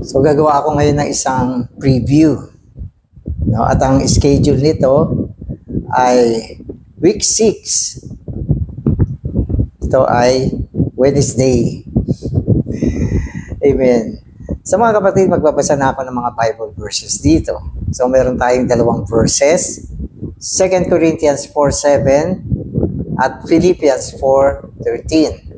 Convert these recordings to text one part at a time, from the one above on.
So gagawa ako ngayon ng isang preview. No? At ang schedule nito ay week 6. Ito ay Wednesday. Amen. Sa mga kapatid, magbabasa na ako ng mga Bible verses dito. So meron tayong dalawang verses. 2 Corinthians 4:7 at Philippians 4:13.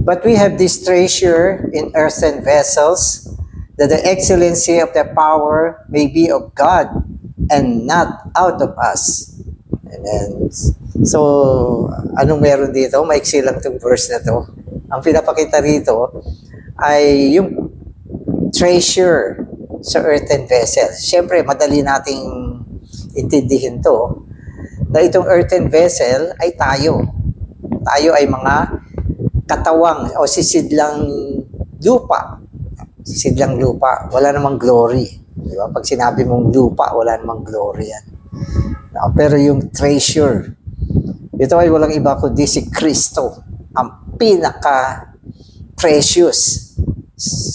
But we have this treasure in earthen vessels, that the excellency of the power may be of God and not out of us. Amen. So, anong meron dito? Maiksi lang itong verse na to. Ang pinapakita rito ay yung treasure sa earthen vessels. Siyempre, madali nating intindihin to, na itong earthen vessel ay tayo. Tayo ay mga katawang o sisidlang lupa. Sisidlang lupa, wala namang glory. Di ba? Pag sinabi mong lupa, wala namang glory yan. No, pero yung treasure, ito ay walang iba kundi si Kristo, ang pinaka-precious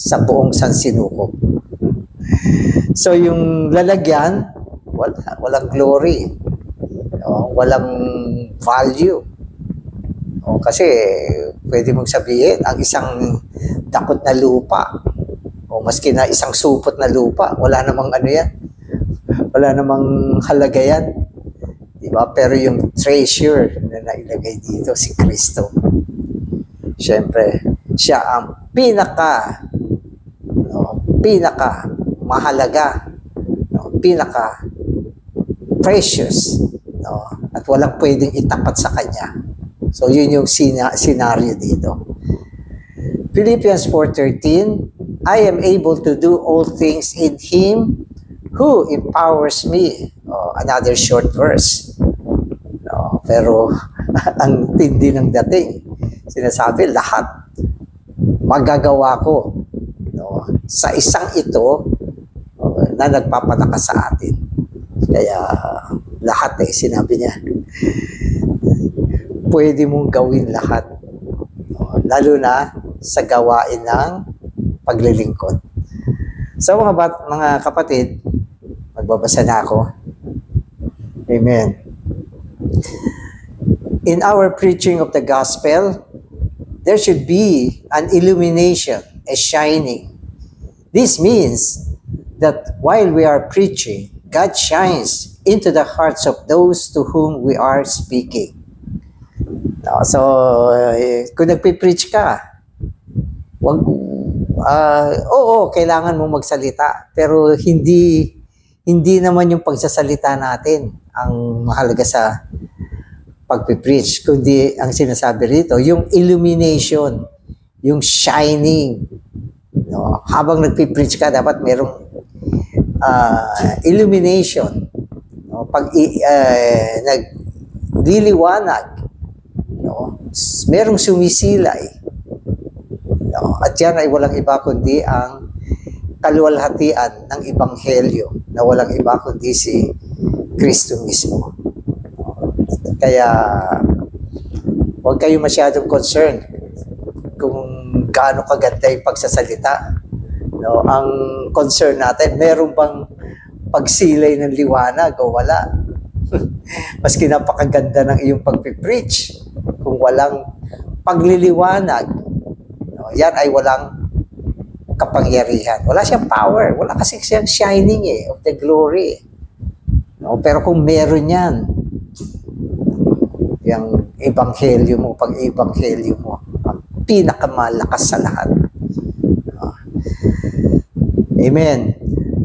sa buong sansinukob. So yung lalagyan, walang glory. No, walang value. O, kasi pwede mong sabihin, ang isang dakot na lupa, o maski na isang supot na lupa, wala namang ano yan. Wala namang halaga yan. Diba? Pero yung treasure na nailagay dito, si Kristo. Siyempre, siya ang pinaka mahalaga, pinaka precious, at walang pwedeng itapat sa kanya. So, yun yung scenario dito. Philippians 4:13, I am able to do all things in Him who empowers me. Another short verse. Pero, ang tindi ng dating. Sinasabi, lahat magagawa ko sa isang ito na nagpapalakas sa atin. Kaya, lahat sinabi niya. Pwede mong gawin lahat. Lalo na sa gawain ng paglilingkod. So mga kapatid, magbabasa na ako. Amen. In our preaching of the gospel, there should be an illumination, a shining. This means that while we are preaching, God shines into the hearts of those to whom we are speaking. So, kung nagpipreach ka, kailangan mo magsalita. Pero hindi naman yung pagsasalita natin ang mahalaga sa pagpipreach. Kundi ang sinasabi rito, yung illumination, yung shining. Habang nagpipreach ka, dapat merong illumination. Pag nagliliwanag, merong sumisilay. At yan ay walang iba kundi ang kaluwalhatian ng Ebanghelyo, na walang iba kundi si Kristo mismo. Kaya huwag kayo masyadong concerned kung gaano kaganda yung pagsasalita. Ang concern natin, meron bang pagsilay ng liwanag o wala? Maski napakaganda ng iyong pagpipreach, kung walang pagliliwanag, yan ay walang kapangyarihan. Wala siyang power. Wala kasi siyang shining of the glory. Pero kung meron yan, yung ebanghelyo mo, pag-ebanghelyo mo, ang pinakamalakas sa lahat. Amen.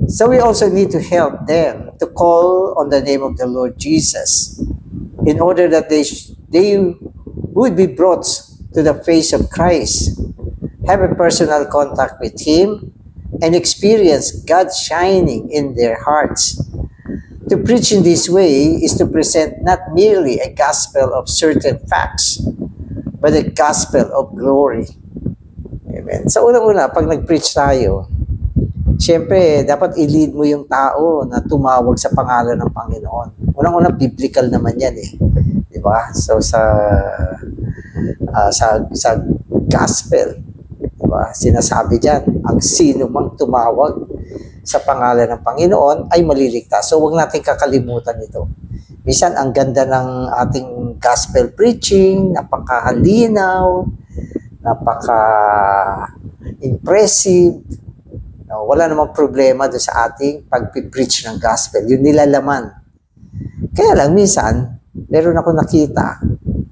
So we also need to help them to call on the name of the Lord Jesus in order that they would be brought to the face of Christ, have a personal contact with Him, and experience God shining in their hearts. To preach in this way is to present not merely a gospel of certain facts, but a gospel of glory. Amen. So unang-una, pag nag-preach tayo, siyempre, dapat i-lead mo yung tao na tumawag sa pangalan ng Panginoon. Unang-una, biblical naman yan Di ba? So, sa gospel, di ba? Sinasabi dyan, ang sino mang tumawag sa pangalan ng Panginoon ay maliligtas. So, huwag natin kakalimutan ito. Minsan, ang ganda ng ating gospel preaching, napakahalinaw, napaka-impressive. No, wala namang problema doon sa ating pag-preach ng gospel. Yung nilalaman. Kaya lang, minsan, meron ako nakita,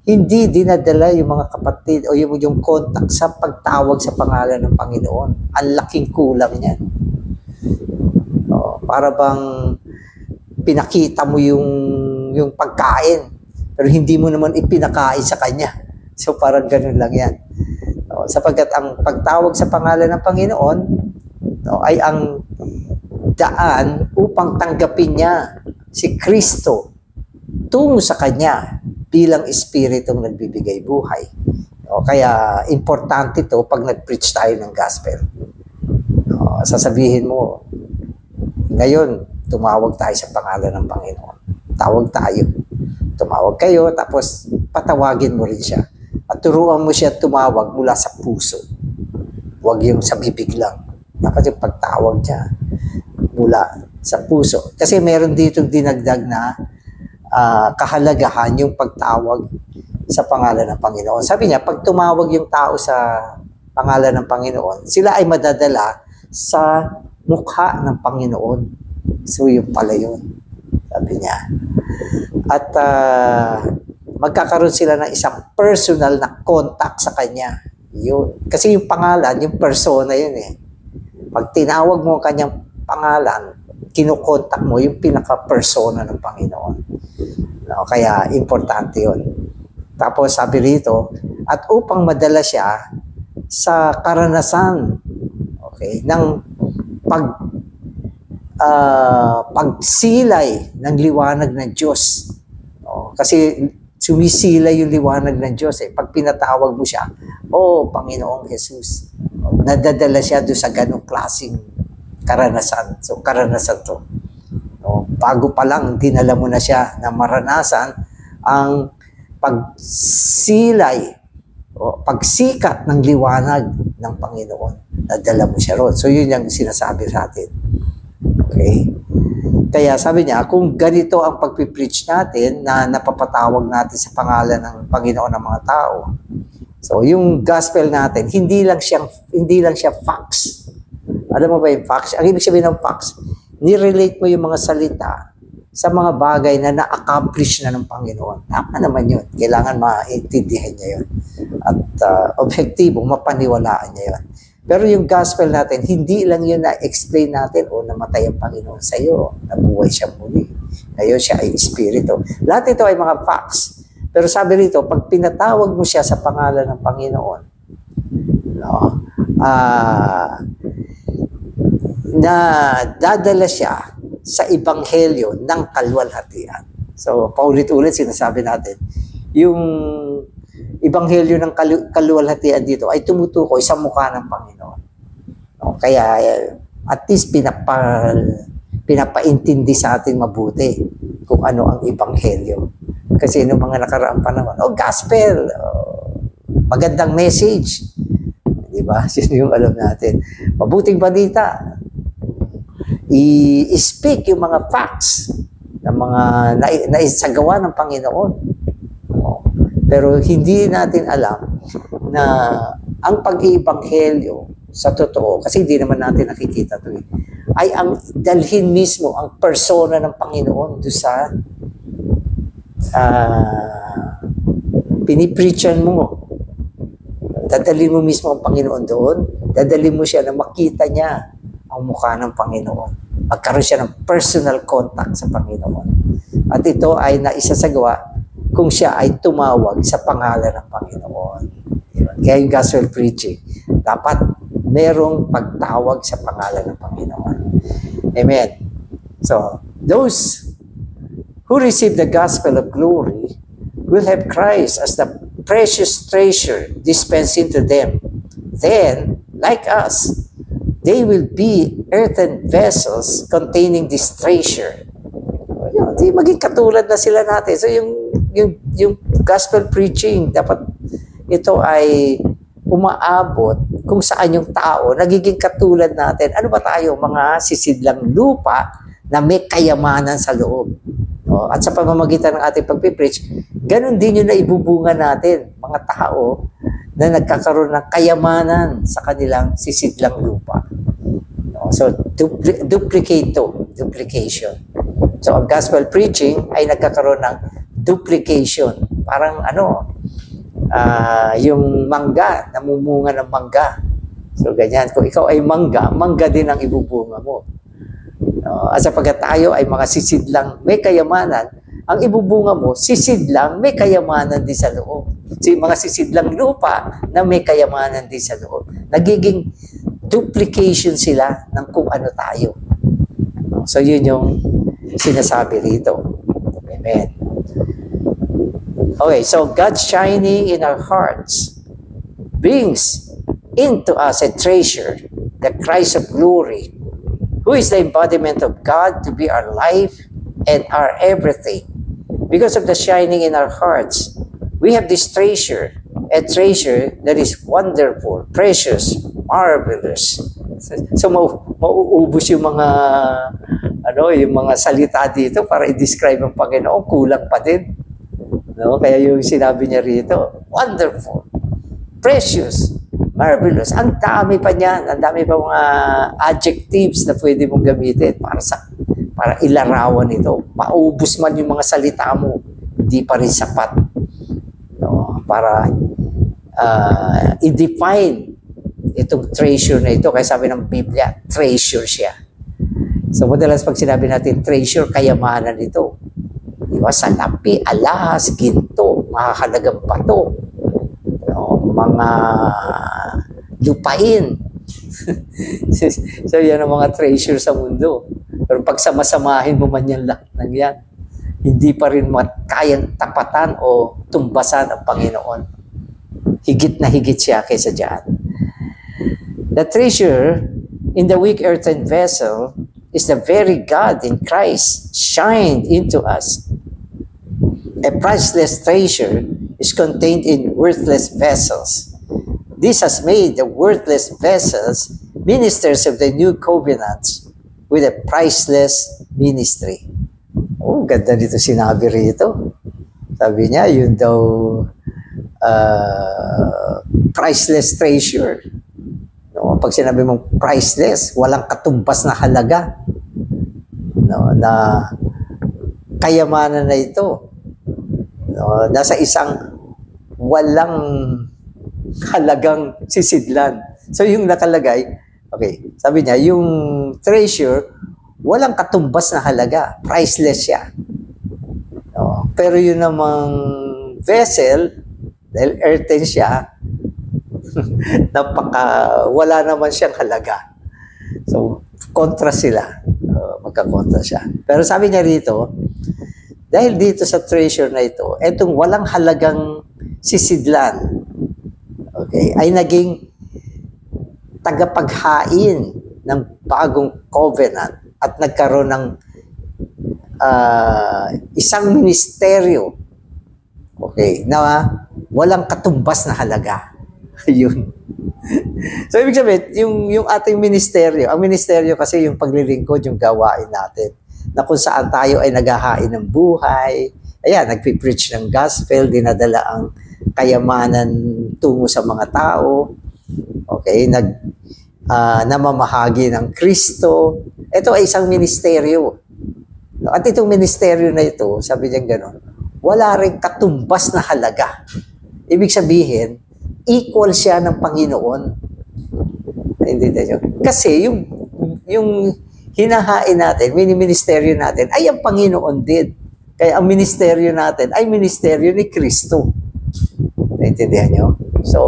hindi dinadala yung mga kapatid o yung contact sa pagtawag sa pangalan ng Panginoon. Ang laking kulang niyan. Para bang pinakita mo yung pagkain, pero hindi mo naman ipinakain sa kanya. So parang ganun lang yan. Sapagkat ang pagtawag sa pangalan ng Panginoon ay ang daan upang tanggapin niya si Kristo tungo sa kanya bilang Espiritong nagbibigay buhay. Kaya importante ito pag nag-preach tayo ng gospel. Sasabihin mo, ngayon, tumawag tayo sa pangalan ng Panginoon. Tawag tayo. Tumawag kayo, tapos patawagin mo rin siya. At turuan mo siya tumawag mula sa puso. Huwag yung sa bibig lang. Dapat yung pagtawag niya mula sa puso. Kasi meron dito dinagdag na kahalagahan yung pagtawag sa pangalan ng Panginoon. Sabi niya, pag tumawag yung tao sa pangalan ng Panginoon, sila ay madadala sa mukha ng Panginoon. So, yung pala yun. Sabi niya. At magkakaroon sila ng isang personal na contact sa Kanya. Yun. Kasi yung pangalan, yung persona yun eh. Pag tinawag mo ang Kanyang pangalan, kinukontak mo yung pinaka-persona ng Panginoon. No, kaya importante yun. Tapos sabi rito, at upang madala siya sa karanasan, okay, ng pagsilay ng liwanag ng Diyos. No, kasi sumisilay yung liwanag ng Diyos eh. Pag pinatawag mo siya, Panginoong Jesus, nadadala siya doon sa ganong klaseng karanasan. So, karanasan to. No, bago pa lang, dinala mo na siya na maranasan ang pagsilay o pagsikat ng liwanag ng Panginoon. Nadala mo siya ron. So, yun yung sinasabi sa atin. Okay? Kaya sabi niya, kung ganito ang pagpipreach natin na napapatawag natin sa pangalan ng Panginoon ng mga tao, so, yung gospel natin, hindi lang siya facts. Alam mo ba yung facts? Ang ibig sabihin ng facts, nirelate mo yung mga salita sa mga bagay na na-accomplish na ng Panginoon. Tama naman yun. Kailangan maintindihan niya yun. At objektibo, mapaniwalaan niya yun. Pero yung gospel natin, hindi lang yun na-explain natin, namatay ang Panginoon sa iyo, nabuhay siya muli. Ngayon siya ay Espiritu. Lahat ito ay mga facts. Pero sabi rito, pag pinatawag mo siya sa pangalan ng Panginoon, na dadala siya sa ebanghelyo ng kalwalhatian. So, paulit-ulit sinasabi natin, yung ebanghelyo ng kalwalhatian dito ay tumutukoy sa mukha ng Panginoon. No? Kaya, at least pinapaintindi sa atin mabuti kung ano ang ebanghelyo. Kasi noong mga nakaraang panahon, gospel, magandang message. Diba? Yun yung alam natin. Mabuting balita. I-speak yung mga facts ng mga naisagawa ng Panginoon. Pero hindi natin alam na ang pag-iibanghelyo sa totoo, kasi hindi naman natin nakikita ito ay ang dalhin mismo ang persona ng Panginoon doon sa pinipreachan mo. Dadalhin mo mismo ang Panginoon doon, dadalhin mo siya na makita niya ang mukha ng Panginoon. Magkaroon siya ng personal contact sa Panginoon. At ito ay naisasagawa kung siya ay tumawag sa pangalan ng Panginoon. Kaya yung gospel preaching, dapat merong pagtawag sa pangalan ng Panginoon. Amen. So, those who receive the gospel of glory will have Christ as the precious treasure dispensed into them. Then, like us, they will be earthen vessels containing this treasure. Di maging katulad na sila natin. So, yung gospel preaching, dapat ito ay umaabot kung saan yung tao nagiging katulad natin. Ano ba tayo? Mga sisidlang lupa na may kayamanan sa loob. O, at sa pamamagitan ng ating pagpipreach, ganun din yung naibubunga natin. Mga tao na nagkakaroon ng kayamanan sa kanilang sisidlang lupa. O, so, duplication. So, ang gospel preaching ay nagkakaroon ng duplication. Parang yung mangga, namumunga ng mangga. So, ganyan. Kung ikaw ay mangga, mangga din ang ibubunga mo. At sapagkat tayo ay mga sisidlang may kayamanan, ang ibubunga mo, sisidlang may kayamanan din sa loob. Mga sisidlang lupa na may kayamanan din sa loob. Nagiging duplication sila ng kung ano tayo. So, yun yung sinasabi rito. Amen. Okay, so God shining in our hearts brings into us a treasure, the Christ of glory, who is the embodiment of God to be our life and our everything. Because of the shining in our hearts, we have this treasure, a treasure that is wonderful, precious, marvelous. So mauubos yung mga salita dito para i-describe ang Panginoon, kulang pa din. No? Kaya yung sinabi niya rito, wonderful, precious, marvelous. Ang dami pa niyan, ang dami pa mga adjectives na pwede mong gamitin para ilarawan ito. Maubos man yung mga salita mo, hindi pa rin sapat. No? Para i-define itong treasure na ito. Kaya sabi ng Biblia, treasure siya. So madalas pag sinabi natin treasure, kayamanan ito. Diba? Salapi, alahas, ginto, mahahalagang bato, mga lupain. So yan ang mga treasure sa mundo. Pero pag samasamahin mo man yan lahat ng yan, hindi pa rin kayang tapatan o tumbasan ang Panginoon. Higit na higit siya kaysa dyan. The treasure in the weak earthen vessel is the very God in Christ shined into us. A priceless treasure is contained in worthless vessels. This has made the worthless vessels ministers of the new covenants with a priceless ministry. Oh, ganda dito sinabi rito. Sabi niya, yun daw priceless treasure. No, pag sinabi mong priceless, walang katumbas na halaga. No, na kayamanan na ito. No, nasa isang walang halagang sisidlan. So yung nakalagay, okay, sabi niya, yung treasure, walang katumbas na halaga. Priceless siya. No, pero yun namang vessel, dahil earthen siya, wala naman siyang halaga. So, kontra sila. Magkakontra siya. Pero sabi niya rito, dahil dito sa treasure na ito, etong walang halagang sisidlan, okay, ay naging tagapaghain ng bagong covenant at nagkaroon ng isang ministeryo, okay, na walang katumbas na halaga. Yun. So, ibig sabihin, yung ating ministeryo, ang ministeryo kasi yung paglilingkod, yung gawain natin, na kung saan tayo ay naghahain ng buhay, ayan, nagpipreach ng gospel, dinadala ang kayamanan tungo sa mga tao, okay, namamahagi ng Kristo. Ito ay isang ministeryo. At itong ministeryo na ito, sabi niya gano'n, wala rin katumbas na halaga. Ibig sabihin, equal siya ng Panginoon. Kasi yung hinahain natin, mini-ministeryo natin, ay ang Panginoon din. Kaya ang ministeryo natin ay ministeryo ni Kristo. Naintindihan nyo? So,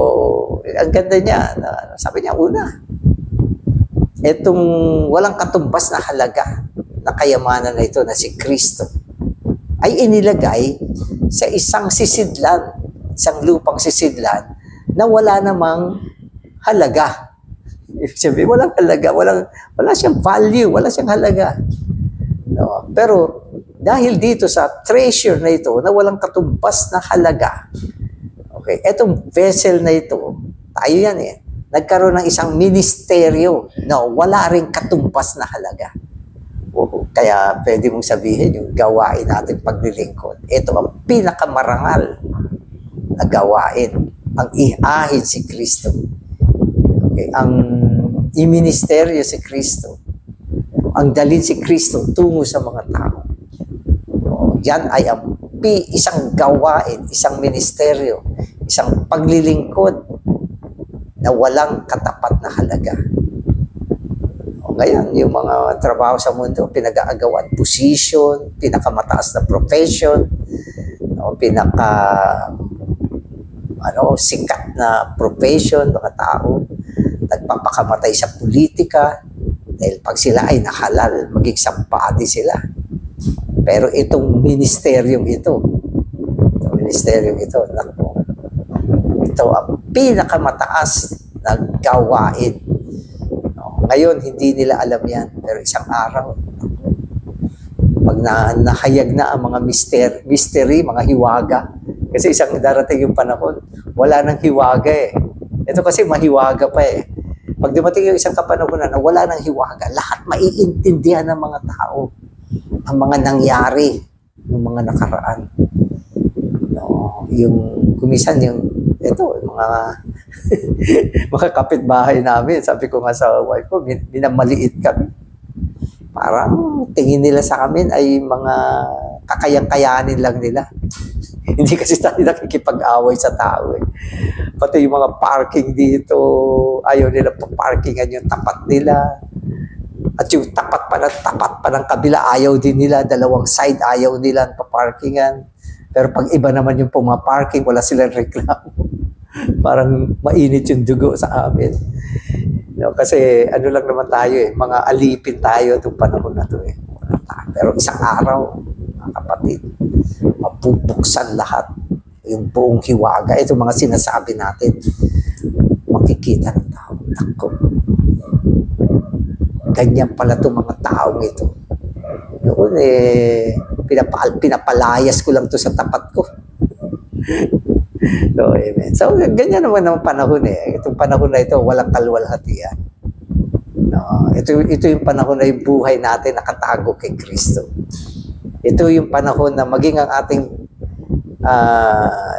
ang ganda niya, sabi niya, una, itong walang katumbas na halaga na kayamanan na ito na si Kristo ay inilagay sa isang sisidlan, isang lupang sisidlan na wala namang halaga. Ibig sabihin, walang halaga, wala siyang value, wala siyang halaga. No? Pero dahil dito sa treasure na ito na walang katumbas na halaga, okay, etong vessel na ito, tayo yan eh, nagkaroon ng isang ministeryo na wala rin katumbas na halaga. Kaya pwede mong sabihin yung gawain natin paglilingkod. Ito ang pinakamarangal na gawain. Ang ihahin si Kristo. Okay? Ang iministeryo si Kristo. Ang dalhin si Kristo tungo sa mga tao. Yan ay ang isang gawain, isang ministeryo, isang paglilingkod na walang katapat na halaga. Ngayon, yung mga trabaho sa mundo, pinag-aagawan, position, pinakamataas na profession, sikat na profession, mga tao, nagpapakamatay sa politika, dahil pag sila ay nahalal, maging sampaati sila. Pero itong ministeryong ito, ito ang pinakamataas na gawain. Ngayon, hindi nila alam yan. Pero isang araw, pag nahayag na ang mga mystery, mga hiwaga, kasi isang darating yung panahon, wala nang hiwaga eh. Ito kasi mahiwaga pa eh. Pag dumating yung isang kapanahonan na wala nang hiwaga, lahat maiintindihan ng mga tao ang mga nangyari ng mga nakaraan. Yung kumisan yung mga kapitbahay namin, sabi ko nga sa wife ko, minamaliit kami. Parang tingin nila sa amin ay mga kakayang-kayanin lang nila. Hindi kasi tayo nakikipag-away sa tao eh. Pati yung mga parking dito, ayaw nila pa-parkingan yung tapat nila. At yung tapat pa ng kabila, ayaw din nila. Dalawang side, ayaw nila pa-parkingan. Pero pag iba naman yung pumaparking, wala silang reklamo. Parang mainit yung dugo sa amin. Kasi ano lang naman tayo eh, mga alipin tayo itong panahon na ito eh. Pero isang araw, mga kapatid, mabubuksan lahat yung buong hiwaga. Ito mga sinasabi natin, makikita ng tao. Ako, ganyan pala itong mga taong ito. Noon eh, pinapalayas ko lang to sa tapat ko. So, amen. So, ganyan naman ang panahon eh. Itong panahon na ito, walang kalwalhatian. No, ito yung panahon na yung buhay natin nakatago kay Kristo. Ito yung panahon na maging ang ating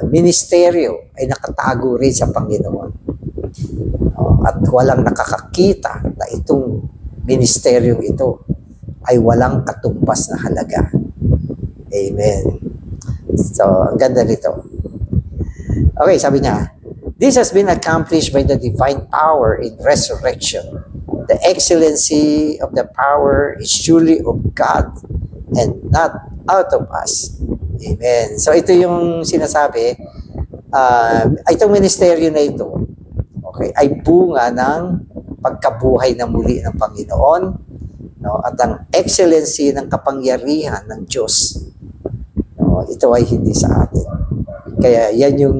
ministeryo ay nakatago rin sa Panginoon. No, at walang nakakakita na itong ministeryong ito ay walang katumbas na halaga. Amen. So, ang ganda nito. Okay, sabi niya, this has been accomplished by the divine power in resurrection. The excellency of the power is surely of God and not out of us. Amen. So, ito yung sinasabi, itong ministeryo na ito, okay, ay bunga ng pagkabuhay na muli ng Panginoon, no, at ang excellency ng kapangyarihan ng Diyos. No, ito ay hindi sa atin. Kaya yan yung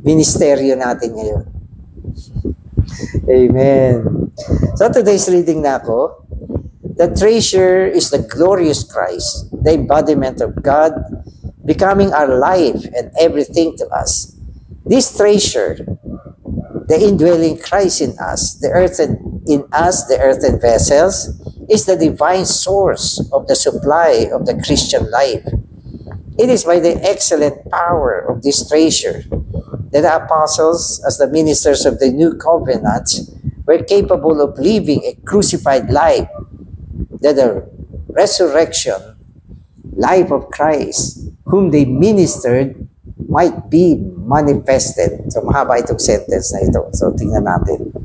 ministeryo natin ngayon. Amen. So today's reading na ako, the treasure is the glorious Christ, the embodiment of God, becoming our life and everything to us. This treasure, the indwelling Christ in us, the earthen vessels, is the divine source of the supply of the Christian life. It is by the excellent power of this treasure that the apostles, as the ministers of the new covenant, were capable of living a crucified life, that the resurrection life of Christ, whom they ministered, might be manifested. So, mahaba itong sentence na ito. So, tingnan natin.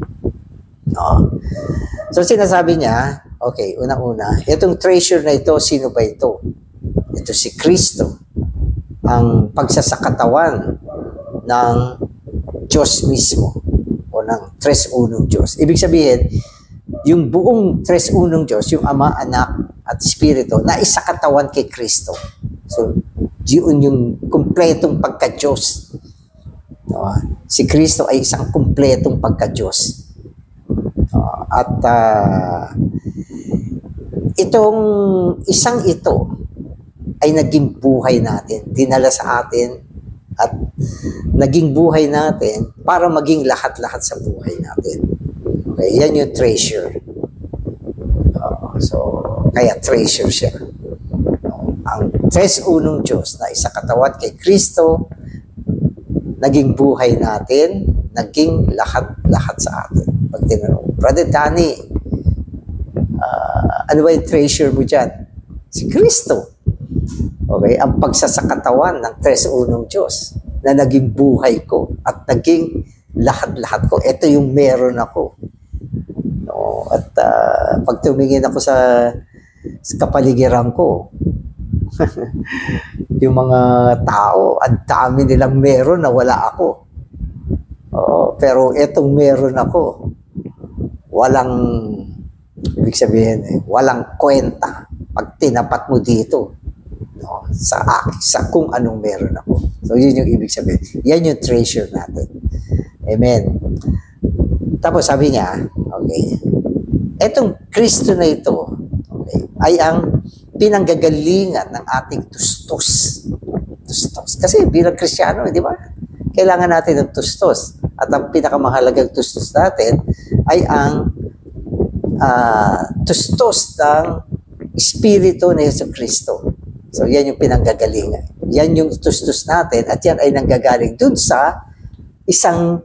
No. So, sinasabi niya, okay, unang-una, itong treasure na ito, sino ba ito? Ito si Kristo, ang pagsasakatawan ng Diyos mismo o ng Tres-Unong Diyos. Ibig sabihin, yung buong Tres-Unong Diyos, yung Ama, Anak, at Espiritu, na isakatawan kay Kristo. So, yun yung kumpletong pagka-Diyos. No? Si Kristo ay isang kumpletong pagka-Diyos. Itong isang ito ay naging buhay natin. Dinala sa atin at naging buhay natin para maging lahat-lahat sa buhay natin. Okay, yan yung treasure. So, kaya treasure siya. Ang tres unong Diyos na isa katawan kay Kristo, naging buhay natin, naging lahat-lahat sa atin. Pag tinanong, Brother Danny, ano ba yung treasure mo dyan? Si Kristo. Okay, ang pagsasakatawan ng tres unong Diyos na naging buhay ko at naging lahat-lahat ko. Ito yung meron ako. No? At pag tumingin ako sa kapaligiran ko, yung mga tao, ang dami nilang meron na wala ako. Pero itong meron ako, walang, ibig sabihin, walang kwenta pag tinapat mo dito, no, sa kung anong meron ako. So, yun yung ibig sabihin. Yan yung treasure natin. Amen. Tapos sabi niya, okay, etong Kristo na ito, okay, ay ang pinanggagalingan ng ating tustos. Tustos. Kasi bilang Kristiyano, di ba? Kailangan natin ng tustos. At ang pinakamahalagang tustos natin ay ang tustos ng Espiritu ni Yesu Kristo. So, yan yung pinanggagalingan. Yan yung tustos natin at yan ay nanggagaling dun sa isang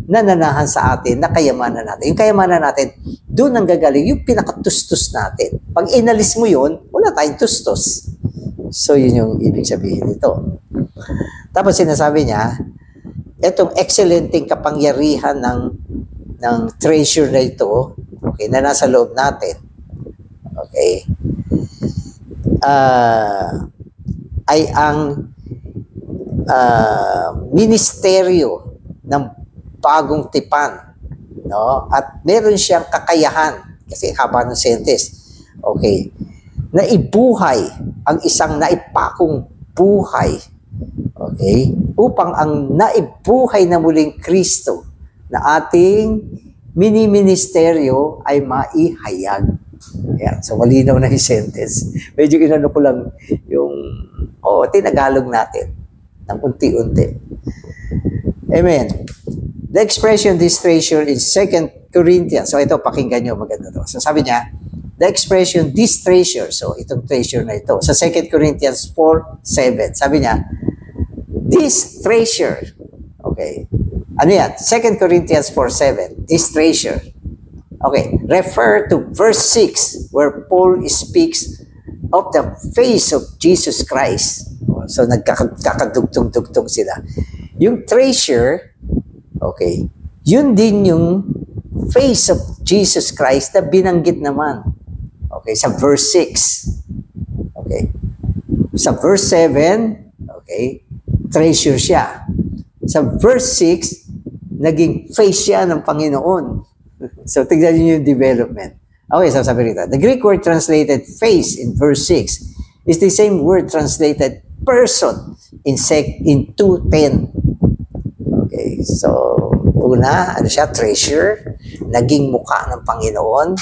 nananahan sa atin na kayamanan natin. Yung kayamanan natin, doon ang gagaling yung pinakatustos natin. Pag inalis mo yun, wala tayong tustos. So, yun yung ibig sabihin nito. Tapos sinasabi niya, itong excellenting kapangyarihan ng treasure na ito, okay, na nasa loob natin, okay, ay ang ministeryo ng bagong tipan, no? At meron siyang kakayahan, kasi haba ng sentence, okay, na ibuhay ang isang naipakong buhay, okay, upang ang naibuhay na muling Kristo na ating mini-ministeryo ay maihayag. Ayan, so malinaw na yung sentence. Medyo inano ko lang yung, tinagalog natin ng unti-unti. Amen. The expression, this treasure in 2 Corinthians. So ito, pakinggan nyo, maganda to. So sabi niya, the expression, this treasure. So itong treasure na ito. Sa 2 Corinthians 4:7. Sabi niya, this treasure. Okay. Ano yan? 2 Corinthians 4:7. This treasure. Okay. Refer to verse 6 where Paul speaks of the face of Jesus Christ. So nagkakadugtong-dugtong sila. Yung treasure, okay, yun din yung face of Jesus Christ na binanggit naman. Okay, sa verse 6. Okay. Sa verse 7, okay, treasure siya. Sa verse 6, naging face siya ng Panginoon. So, tignan niyo yung development. Okay, so sabi rito, the Greek word translated face in verse 6 is the same word translated person in 2:10. Okay, so una, ano siya, treasure, naging mukha ng Panginoon,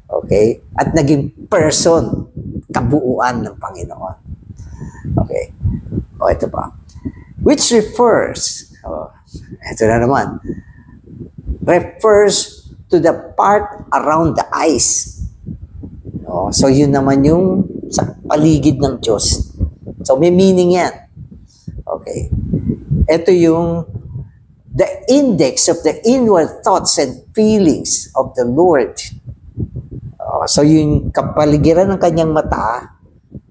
okay, at naging person, kabuuan ng Panginoon. Okay, ito pa. Which refers, ito na naman, refers to the part around the eyes. So yun naman yung sa paligid ng Diyos. So may meaning yan. Okay. Ito yung the index of the inward thoughts and feelings of the Lord. So yung kapaligiran ng kanyang mata,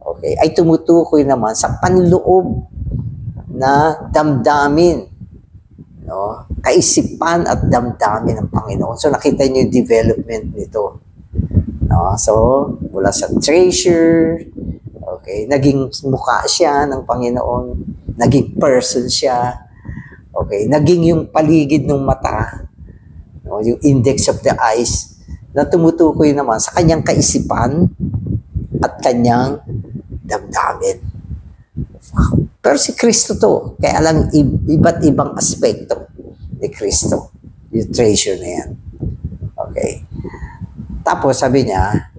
okay, ay tumutukoy naman sa panloob na damdamin, no? Kaisipan at damdamin ng Panginoon. So nakita niyo yung development nito. No? So mula sa treasure, okay, naging mukha siya ng Panginoon, naging person siya, okay, naging yung paligid ng mata, no? Yung index of the eyes, na tumutukoy naman sa kanyang kaisipan at kanyang damdamin. Pero si Kristo to, kaya lang iba't ibang aspekto ni Kristo, yung treasure na yan. Okay. Tapos sabi niya,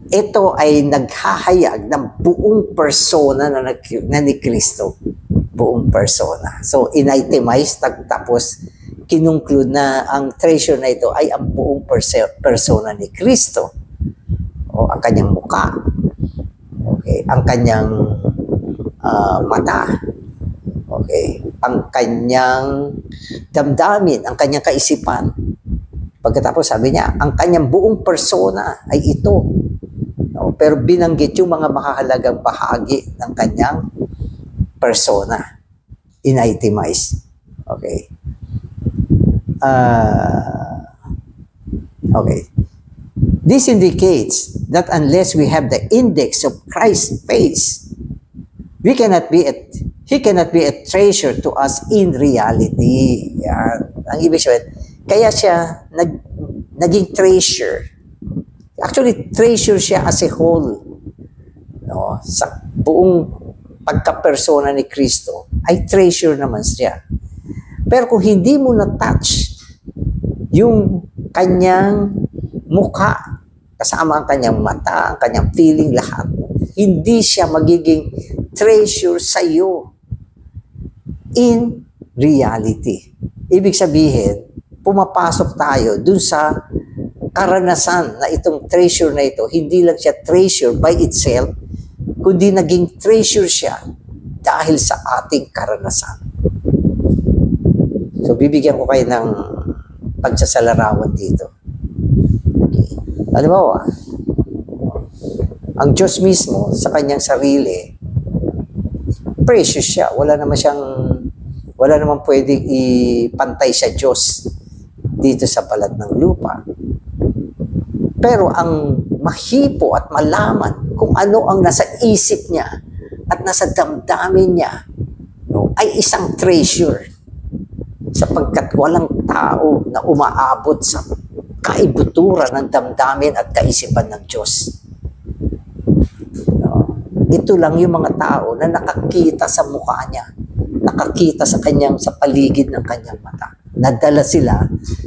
ito ay naghahayag ng buong persona na ni Kristo. buong persona. So, in-itemize, tapos kinunglude na ang treasure na ito ay ang buong persona ni Kristo. O ang kanyang mukha. Okay, ang kanyang mata. Okay, ang kanyang damdamin, ang kanyang kaisipan. Pagkatapos sabi niya, ang kanyang buong persona ay ito. No? Pero binanggit yung mga makahalagang bahagi ng kanyang persona. In-itemize. Okay. Okay. This indicates that unless we have the index of Christ's face, he cannot be a treasure to us in reality. Yan. Ang ibig sabihin, kaya siya naging treasure. Actually, treasure siya as a whole. No? Sa buong pagka-persona ni Kristo, ay treasure naman siya. Pero kung hindi mo na-touch yung kanyang mukha, kasama ang kanyang mata, ang kanyang feeling, lahat, hindi siya magiging treasure sa iyo in reality. Ibig sabihin, pumapasok tayo dun sa karanasan na itong treasure na ito, hindi lang siya treasure by itself, kundi naging treasure siya dahil sa ating karanasan. So, bibigyan ko kayo ng pagsasalarawan dito. Okay. Halimbawa, ang Diyos mismo sa kanyang sarili, precious siya. Wala naman pwedeng ipantay sa Diyos dito sa balat ng lupa. Pero ang mahipo at malaman kung ano ang nasa isip niya at nasa damdamin niya, no, ay isang treasure. Sapagkat walang tao na umaabot sa kaibuturan ng damdamin at kaisipan ng Diyos. No? Ito lang yung mga tao na nakakita sa mukha niya, nakakita sa paligid ng kanyang mata. Nadala sila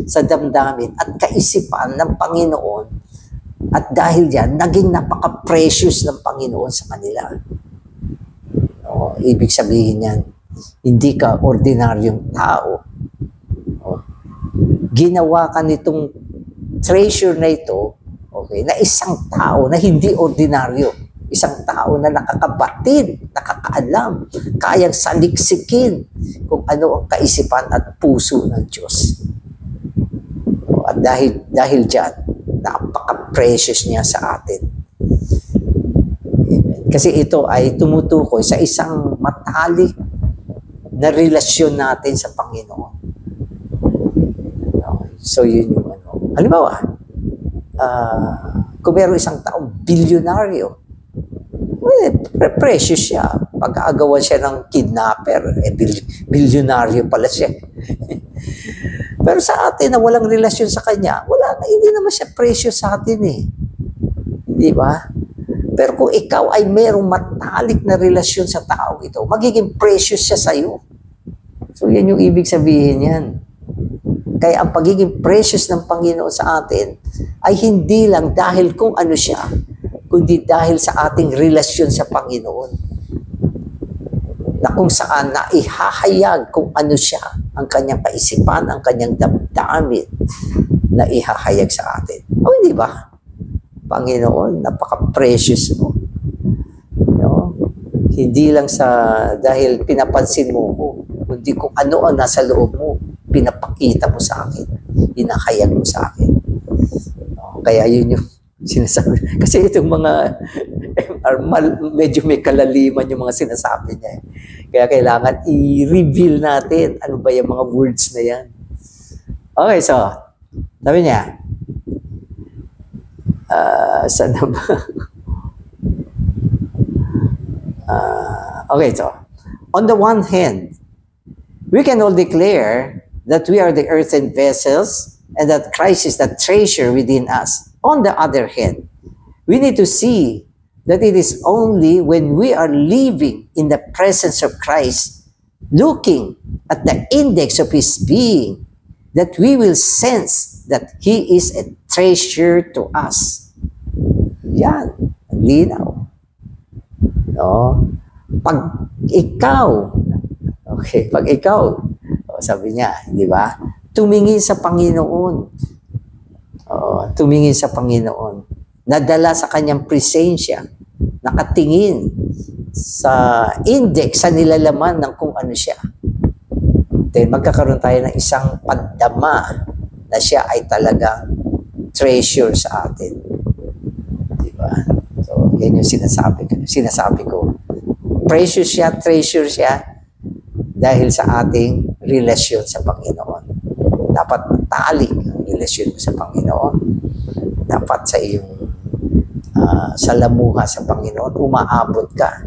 sa damdamin at kaisipan ng Panginoon at dahil yan, naging napaka-precious ng Panginoon sa kanila. No? Ibig sabihin yan, hindi ka ordinaryong tao. Ginawa ka nitong treasure na ito, okay, na isang tao na hindi ordinaryo. Isang tao na nakakabatid, nakakaalam, kayang saliksikin kung ano ang kaisipan at puso ng Diyos. At dahil dyan, napaka-precious niya sa atin. Amen. Kasi ito ay tumutukoy sa isang matalik na relasyon natin sa Panginoon. So, yun yung ano. Halimbawa, kung meron isang taong bilyonaryo, precious siya. Pag-aagawan siya ng kidnapper, bilyonaryo pala siya. Pero sa atin na walang relasyon sa kanya, wala na, hindi naman siya precious sa atin eh. Di ba? Pero kung ikaw ay merong matalik na relasyon sa tao ito, magiging precious siya sa iyo. So, yan yung ibig sabihin yan. Kaya ang pagiging precious ng Panginoon sa atin ay hindi lang dahil kung ano siya, kundi dahil sa ating relasyon sa Panginoon. Na kung saan na ihahayag kung ano siya, ang kanyang kaisipan, ang kanyang damdamin na ihahayag sa atin. O hindi ba? Panginoon, napaka-precious mo. No? Hindi lang dahil pinapansin mo ko, kundi kung ano ang nasa loob mo, pinapakita mo sa akin, hinahayag mo sa akin. No? Kaya yun yung sinasabi. Kasi itong mga medyo may kalaliman yung mga sinasabi niya. Kaya kailangan i-reveal natin ano ba yung mga words na yan. Okay, so, sabi niya, saan na ba? Okay, so, on the one hand, we can all declare that we are the earthen vessels and that Christ is the treasure within us. On the other hand, we need to see that it is only when we are living in the presence of Christ, looking at the index of His being, that we will sense that He is a treasure to us. Yan, linaw. No? Pag ikaw Okay, pag ikaw, sabi niya, di ba? Tumingin sa Panginoon. Tumingin sa Panginoon. Nadala sa kanyang presensya. Nakatingin sa index, sa nilalaman ng kung ano siya. Then magkakaroon tayo ng isang pandama na siya ay talagang treasure sa atin. Di ba? So, yan yung sinasabi ko. Precious siya, treasure siya dahil sa ating relasyon sa Panginoon. Dapat matalik ang relasyon mo sa Panginoon. Dapat sa iyong salamuha sa Panginoon, umaabot ka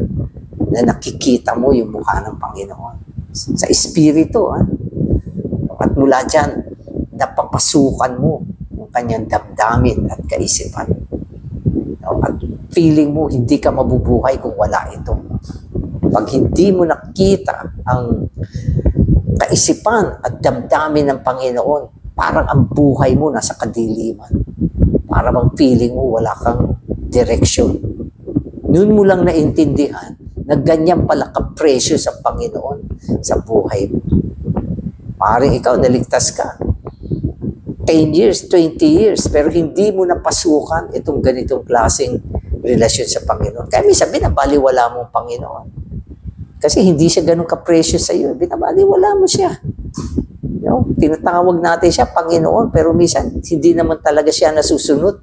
na nakikita mo yung mukha ng Panginoon. Sa Espiritu. At mula dyan, napapasukan mo yung kanyang damdamin at kaisipan. At feeling mo, hindi ka mabubuhay kung wala ito. Pag hindi mo nakita ang kaisipan at damdamin ng Panginoon, parang ang buhay mo nasa kadiliman. Para bang feeling mo wala kang direksyon. Noon mo lang naintindihan na ganyan pala ka-precious ang Panginoon sa buhay mo. Maaaring ikaw naligtas ka 10 years, 20 years, pero hindi mo napasukan itong ganitong klaseng relasyon sa Panginoon. Kaya minsan binabaliwala mo ang Panginoon. Kasi hindi siya ganun ka-precious sa iyo. Binabaliwala mo siya. Tinatawag natin siya Panginoon, pero minsan hindi naman talaga siya nasusunod.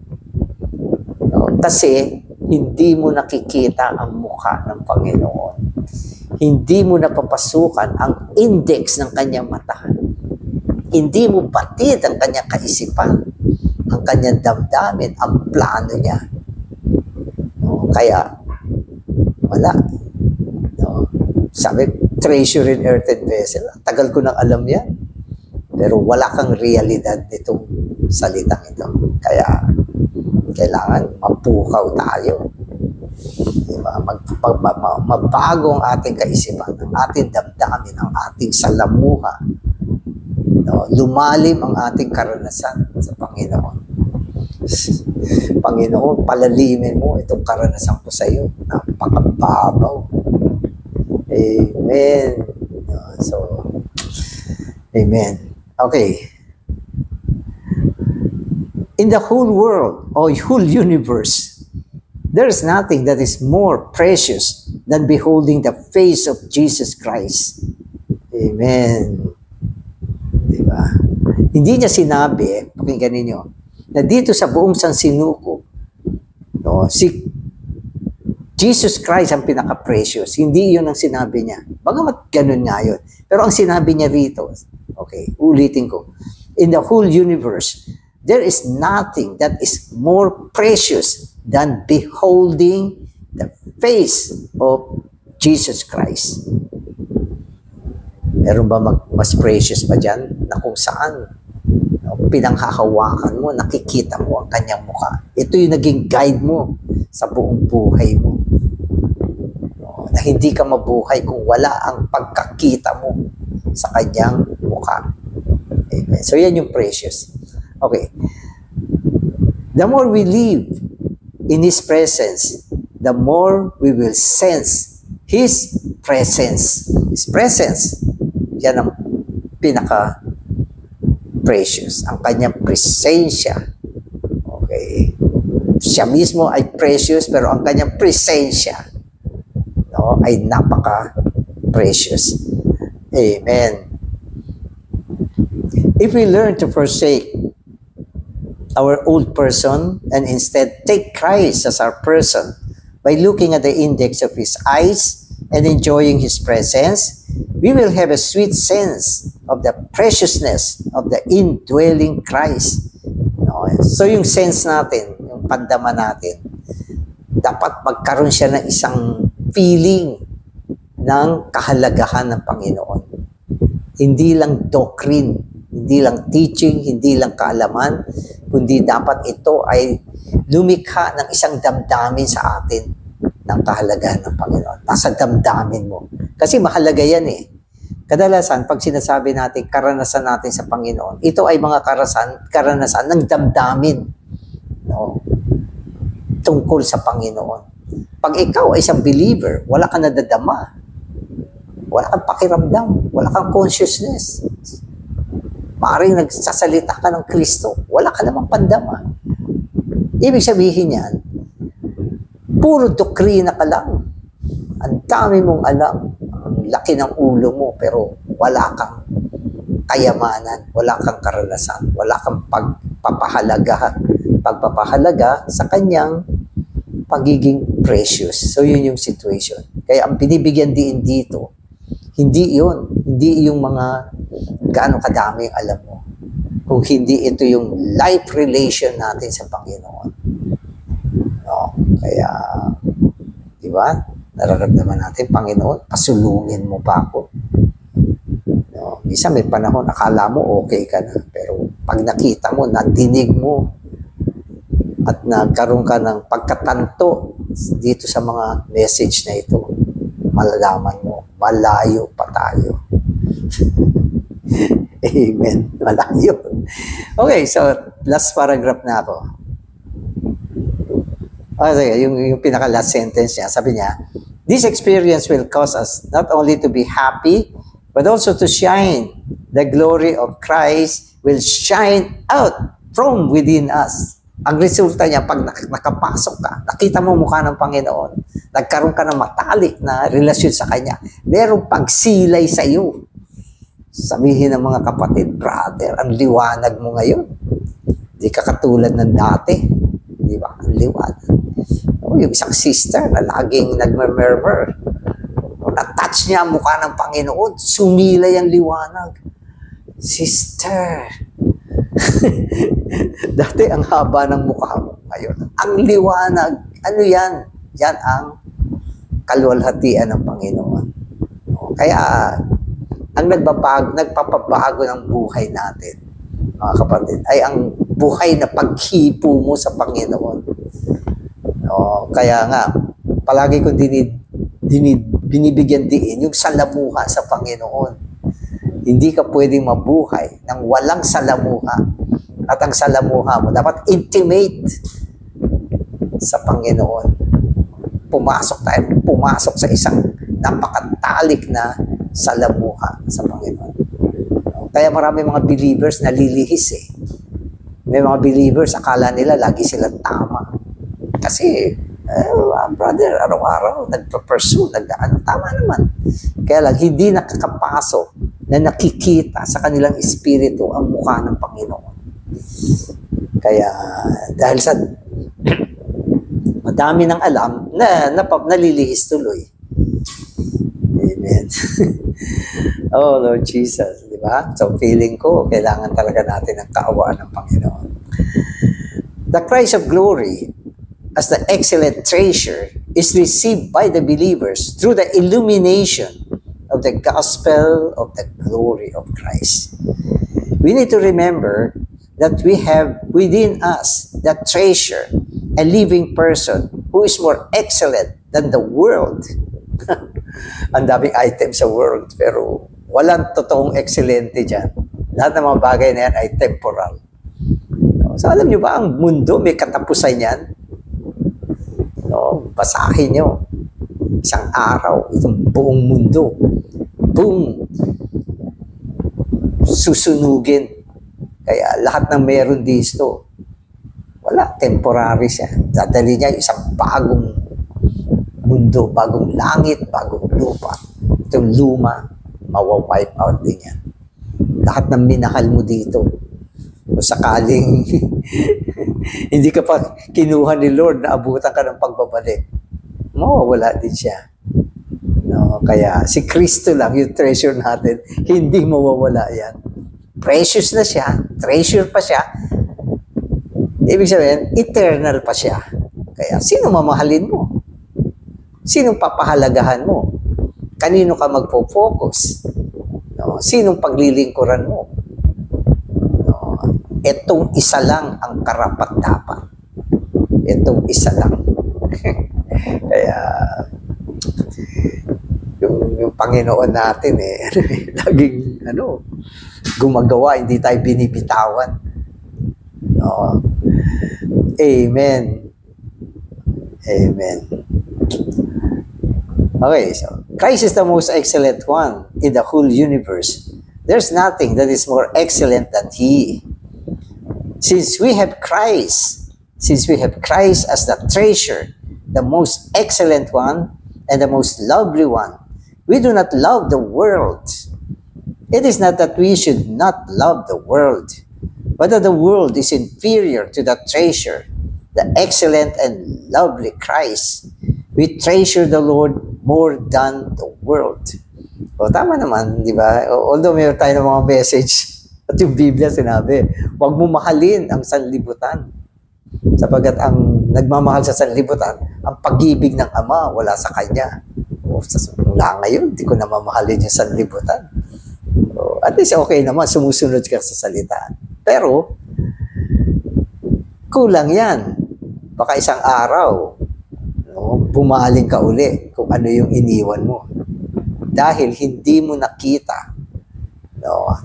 Kasi hindi mo nakikita ang mukha ng Panginoon. Hindi mo napapasukan ang index ng kanyang mata. Hindi mo batid ang kanyang kaisipan, ang kanyang damdamin, ang plano niya. Kaya, wala. Sabi, treasure in earthen vessel. Tagal ko nang alam yan. Pero wala kang realidad nitong salitang ito. Kaya, kailangan mapukaw tayo. Diba? Mabago ang ating kaisipan, ang ating damdamin, ang ating salamuha. Lumalim ang ating karanasan sa Panginoon. Panginoon, palalimin mo itong karanasan ko sa iyo. Napakababaw. Amen. So, amen. Okay. In the whole world, or whole universe, there is nothing that is more precious than beholding the face of Jesus Christ. Amen. Diba? Hindi niya sinabi, pakinggan ninyo, na dito sa buong San Sinuko, si Jesus Christ ang pinaka-precious. Hindi yun ang sinabi niya. Bagamat ganun nga yun. Pero ang sinabi niya rito, okay, ulitin ko. In the whole universe, there is nothing that is more precious than beholding the face of Jesus Christ. Meron ba mas precious pa dyan na kung saan pinanghahawakan mo, nakikita mo ang kanyang mukha. Ito yung naging guide mo sa buong buhay mo. Na hindi ka mabuhay kung wala ang pagkakita mo sa kanyang mukha. Amen. So yan yung precious. Okay. The more we live in His presence, the more we will sense His presence. His presence. Yan ang pinaka-precious. Ang kanyang presensya. Okay. Siya mismo ay precious, pero ang kanyang presensya ay napaka-precious. Amen. If we learn to forsake our old person and instead take Christ as our person by looking at the index of His eyes and enjoying His presence, we will have a sweet sense of the preciousness of the indwelling Christ. So yung sense natin, yung pandama natin, dapat magkaroon siya ng isang feeling ng kahalagahan ng Panginoon. Hindi lang doctrine, hindi lang teaching, hindi lang kaalaman, kundi dapat ito ay lumikha ng isang damdamin sa atin ng kahalagahan ng Panginoon. Nasa damdamin mo. Kasi mahalaga yan eh. Kadalasan, pag sinasabi natin, karanasan natin sa Panginoon, ito ay mga karanasan ng damdamin. Tungkol sa Panginoon. Pag ikaw ay isang believer, wala ka nadadama. Wala kang pakiramdam. Wala kang consciousness. Maaaring nagsasalita ka ng Kristo. Wala ka namang pandama. Ibig sabihin yan, puro doktrina ka lang. Ang dami mong alam. Ang laki ng ulo mo, pero wala kang kayamanan, wala kang karanasan, wala kang pagpapahalaga sa kanyang pagiging precious. So yun yung situation. Kaya ang binibigyan din dito, hindi yung mga gaano kadami ang alam mo. Kung hindi ito yung life relation natin sa Panginoon. No? Kaya, di ba? Nararamdaman natin, Panginoon, pasulungin mo pa ako. No? Minsan may panahon, akala mo okay ka na. Pero pag nakita mo, nadinig mo, at nagkaroon ka ng pagkatanto dito sa mga message na ito, malalaman mo, malayo pa tayo. Amen. Malayo. Okay, so last paragraph na ako. Okay, yung pinaka-last sentence niya, sabi niya, this experience will cause us not only to be happy, but also to shine. The glory of Christ will shine out from within us. Ang resulta niya, pag nakapasok ka, nakita mo mukha ng Panginoon, nagkaroon ka ng matalik na relasyon sa Kanya, merong pagsilay sa iyo. Sabihin ng mga kapatid, brother, ang liwanag mo ngayon. Di ka katulad ng dati. Di ba? Ang liwanag. Yung isang sister na laging nagmamurmur. Na-touch niya ang mukha ng Panginoon, sumilay ang liwanag. Sister, dati ang haba ng mukha mo ngayon. Ang liwanag, ano yan? Yan ang kaluwalhatian ng Panginoon. Kaya, ang nagpapabago ng buhay natin, mga kapatid, ay ang buhay na paghipo mo sa Panginoon. Kaya nga, palagi kong binibigyan diin yung salamuha sa Panginoon. Hindi ka pwedeng mabuhay ng walang salamuha. At ang salamuha mo, dapat intimate sa Panginoon. Pumasok sa isang napakatalik na salamuha sa Panginoon. Kaya marami mga believers na lilihis eh. May mga believers, akala nila lagi silang tama. Kasi, brother, araw-araw, nagpa-pursue, tama naman. Kaya lang, hindi nakakapasok na nakikita sa kanilang espiritu ang mukha ng Panginoon. Kaya, dahil sa madami ng alam, nalilihis tuloy. Amen. Oh, Lord Jesus, di ba? So, feeling ko, kailangan talaga natin ang kaawaan ng Panginoon. The Christ of glory, as the excellent treasure, is received by the believers through the illumination of the gospel of the glory of Christ. We need to remember that we have within us that treasure, a living person who is more excellent than the world. Ang daming item sa world, pero walang totoong excelente dyan. Lahat ng mga bagay na yan ay temporal. So alam nyo ba, ang mundo may katapusan yan? Basahin nyo. Isang araw, itong buong mundo, boom, susunugin. Kaya lahat ng meron dito, wala, temporary siya. Dadali niya isang bagong mundo, bagong langit, bagong lupa. Itong luma, mawawipe out din yan. Lahat ng minahal mo dito, o sakaling hindi ka pa kinuha ni Lord na abutan ka ng pagbabalik, mawawala din siya. No, kaya si Kristo lang yung treasure natin, hindi mawawala yan. Precious na siya, treasure pa siya. Ibig sabihin, eternal pa siya. Kaya sino mamahalin mo? Sinong papahalagahan mo? Kanino ka magpo-focus? No, sinong paglilingkuran mo? Itong isa lang ang karapat-dapat. Itong isa lang. Kaya, yung Panginoon natin laging, gumagawa, hindi tayo binibitawan. No? Amen. Amen. Okay, so, Christ is the most excellent one in the whole universe. There's nothing that is more excellent than He. Since we have Christ as the treasure, the most excellent one and the most lovely one, we do not love the world. It is not that we should not love the world, but that the world is inferior to the treasure, the excellent and lovely Christ. We treasure the Lord more than the world. O tama naman, di ba? Although mayroon tayo ng mga message, at yung Biblia sinabi, huwag mo mahalin ang sanlibutan. Sapagkat ang nagmamahal sa sanlibutan, ang pag-ibig ng Ama wala sa Kanya. O, mula ngayon, di ko na mamahalin yung sanlibutan. O, at least okay naman, sumusunod ka sa salita. Pero, kulang yan. Baka isang araw, bumaling ka uli kung ano yung iniwan mo. Dahil hindi mo nakita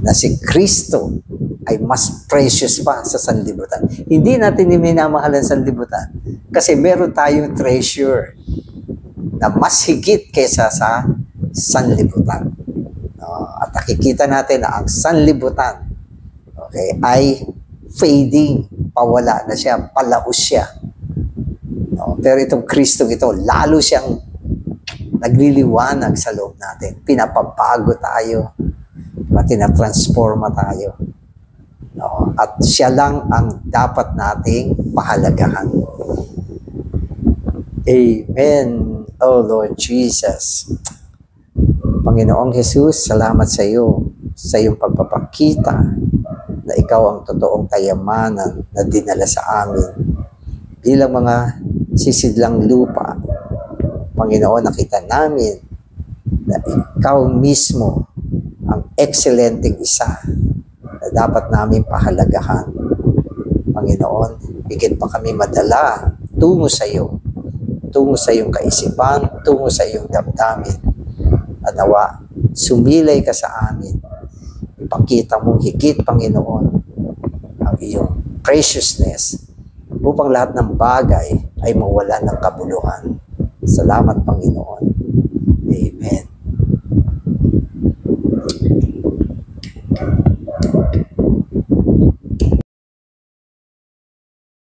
na si Kristo ay mas precious pa sa sanlibutan. Hindi natin minamahal ang sanlibutan kasi meron tayong treasure na mas higit kaysa sa sanlibutan. At nakikita natin na ang sanlibutan ay fading, pawala na siya, palaos siya. Pero itong Kristo ito, lalo siyang nagliliwanag sa loob natin. Pinapabago tayo. Tinatransforma tayo. At siya lang ang dapat nating pahalagahan. Amen. Oh Lord Jesus. Panginoong Jesus, salamat sa iyo sa iyong pagpapakita na ikaw ang totoong kayamanan na dinala sa amin. Bilang mga sisidlang lupa, Panginoon, nakita namin na ikaw mismo ang excellenting isa na dapat namin pahalagahan. Panginoon, higit pa kami madala tungo sa iyo, tungo sa iyong kaisipan, tungo sa iyong damdamin. At nawa, sumilay ka sa amin. Ipakita mong higit, Panginoon, ang iyong preciousness upang lahat ng bagay ay mawala ng kabuluhan. Salamat, Panginoon. Amen.